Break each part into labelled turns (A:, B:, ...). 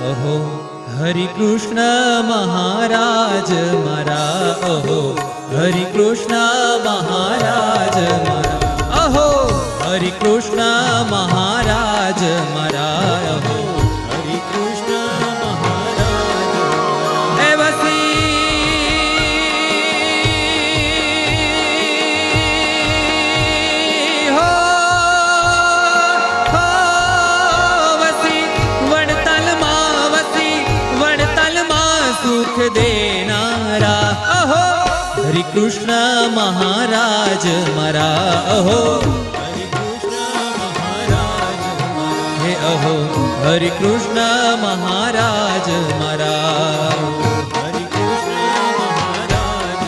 A: अहो हरि कृष्ण महाराज मारा, अहो हरि कृष्ण महाराज मारा, अहो हरि कृष्ण महाराज मारा, अहो हरि कृष्ण महाराज हे वसी हो वसी वड़तल मां सुख देनारा, अहो हरि कृष्ण महाराज मारा, अहो हरि कृष्ण महाराज हे अहो हरि कृष्ण महाराज मारा, हरि कृष्ण महाराज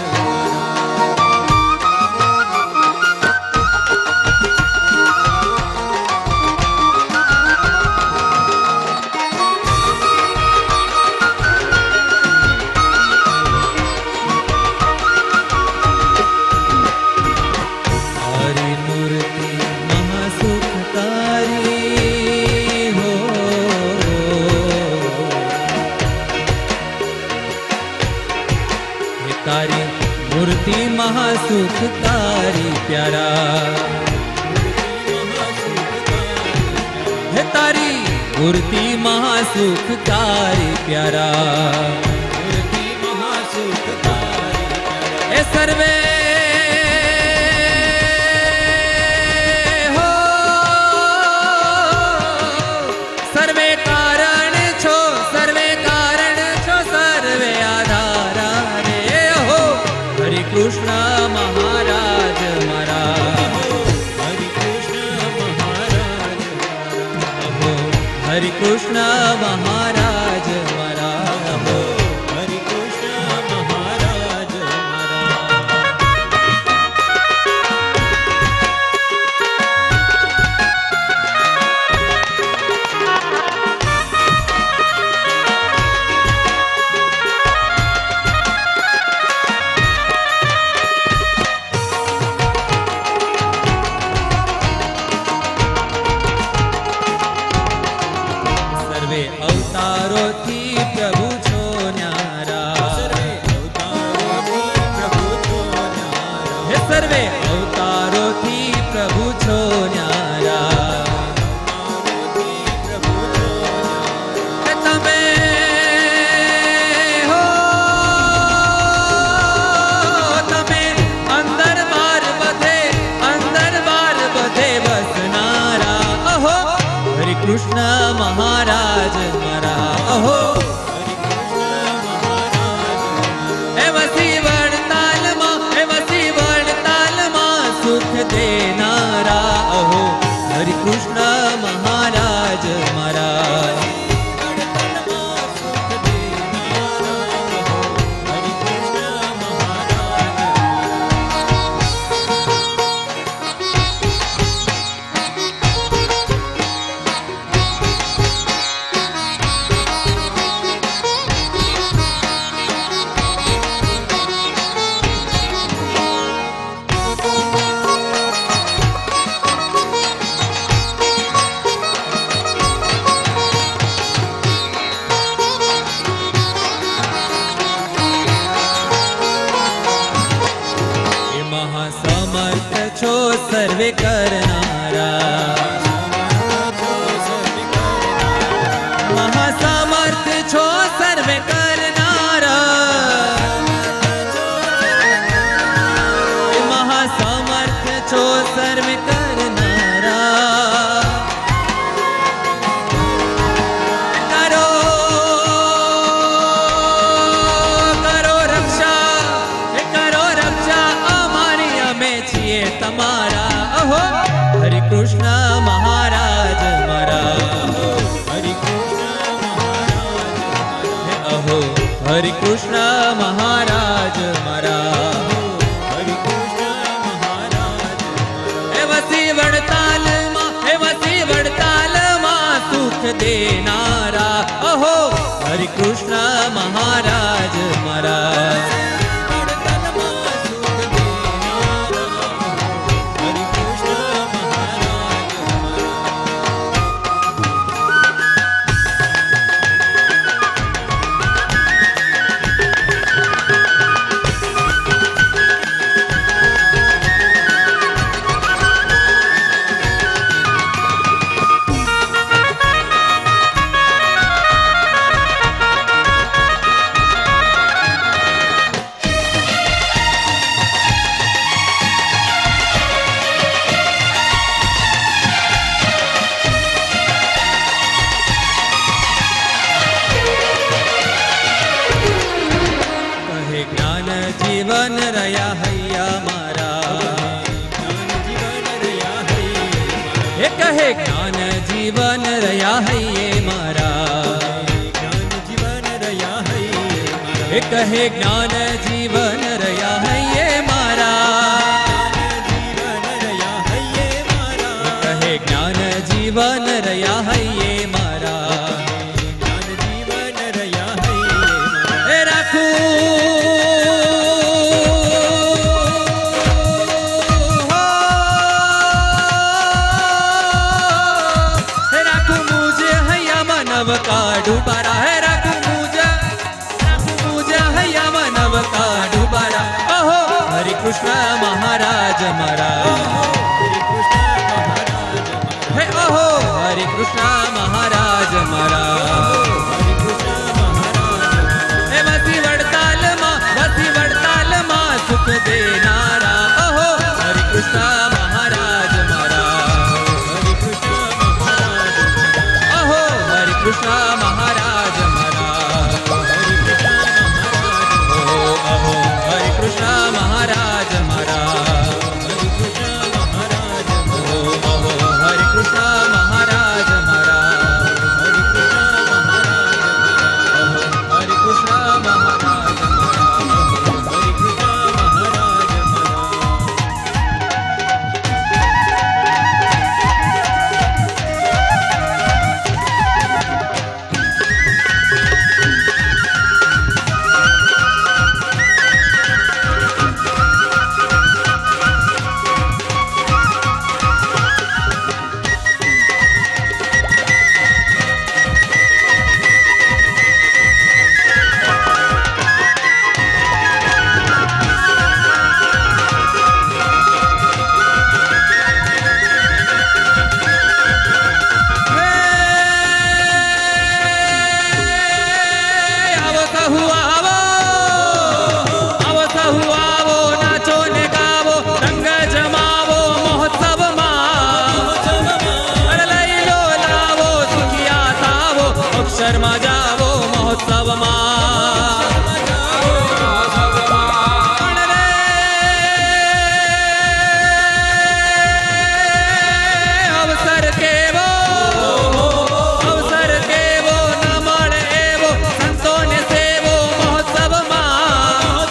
A: मूर्ति महासुखकारी प्यारा, है तारी मूर्ति महासुखकारी प्यारा, मूर्ति महासुखकारी प्यारा ए सर्वे हो सर्वे कारण छो, सर्वे कारण छो, सर्वे आधारा हरि कृष्ण महाराज मारा, हरि कृष्ण महाराज मारा, हरि कृष्ण महाराज मारा, हरि कृष्ण महाराज अवतारो थी प्रभु छो न्यारा, हे सर्वे अवतारो थी प्रभु छो न्यारा, तमे हो तमे अंदर बार बधे बसनारा, अहो हरि कृष्ण महाराज मारा, अहो हरि कृष्ण महाराज हे वसी वड़ताल मां सुख देनारा, अहो हरि कृष्ण महाराज मारा, हरि कृष्ण महाराज समर्थ छो सर्वे करनारा, महासमर्थ छो सर्वे करनारा, महासमर्थ छो सर्वे करनारा, करो रक्षा अमारी अमे छिए तमारा, अहो हरि कृष्ण महाराज मारा, हरि कृष्ण महाराज अहो हरि कृष्ण महाराज मारा, हरि कृष्ण महाराज हे वसी वड़ताल मां सुख देनारा, अहो हरि कृष्ण महाराज मारा, કહે જ્ઞાન જીવન રહ્યા હૈયે મારા કહે જ્ઞાન જીવન રહ્યા હૈયે મારા હે રાખું મુજે હૈયા માનવ કાઢું બારા હે રાખું મુજે હૈયા માનવ કાઢું બારા ઓહો હરે કૃષ્ણ મહારાજ મારા હે ઓહો હરે કૃષ્ણ મહારાજ મારા હે વસી વડતાલમાં સુખ દેનારા ઓહો હરે કૃષ્ણ મહારાજ મારા ઓહો હરે કૃષ્ણ મહારાજ મારા ઓહો હરે કૃષ્ણ મહારાજ મારા ઓહો હરે કૃષ્ણ મહારાજ મારા હરે કૃષ્ણ મહારાજ શર્મા જાવો મહોત્સવમાં અવસર કેવો ન મળે એવો સંતોને સેવો મહોત્સવમાં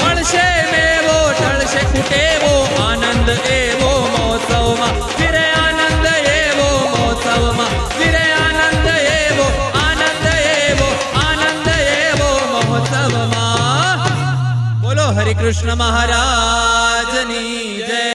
A: મળશે મેવો ઢળશે ખૂટેવો આનંદ એવો મહોત્સવમાં ફિરે આનંદ એવો મહોત્સવમાં ફિરે બોલો હરિ કૃષ્ણ મહારાજની જય।